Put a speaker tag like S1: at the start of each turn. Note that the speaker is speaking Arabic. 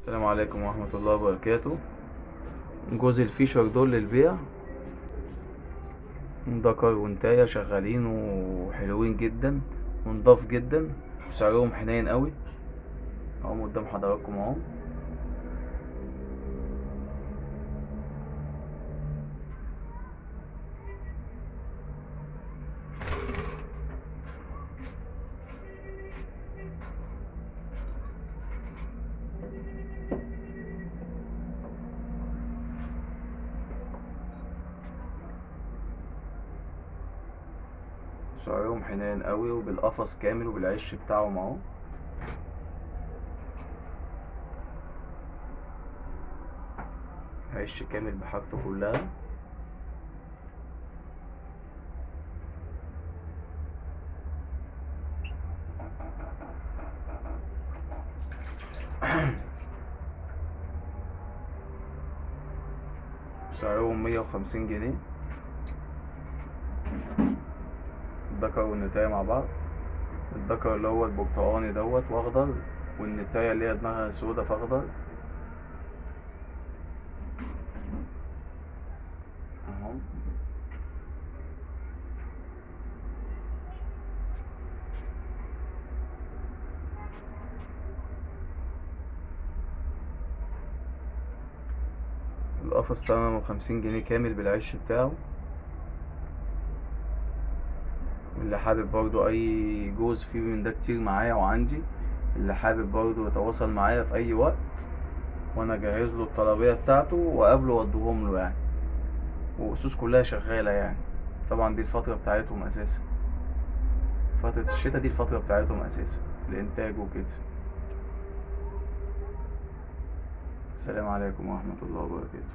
S1: السلام عليكم ورحمة الله وبركاته. جوز الفيشر دول للبيع، ذكر وانتاية شغالين وحلوين جدا ونضاف جدا وسعرهم حنين قوي اهو قدام حضراتكم اهو. سعرهم حنين قوي وبالقفص كامل وبالعش بتاعهم اهو. عش كامل بحاجته كلها. سعرهم 150 جنيه، الذكر والنتاية مع بعض. الذكر اللي هو البرتقاني دوت واخضر، والنتاية اللي هي دماغها سودا فاخضر اهو. القفص 58 جنيه كامل بالعش بتاعه. اللي حابب برضو اي جوز فيه من ده كتير معايا وعندي، اللي حابب برضو يتواصل معايا في اي وقت وانا جاهز له الطلبية بتاعته وقابله وادوهم له يعني. واسوس كلها شغالة يعني. طبعا دي الفترة بتاعتهم اساسا، فترة الشتا دي الفترة بتاعتهم اساسا في الانتاج وكده. السلام عليكم ورحمة الله وبركاته.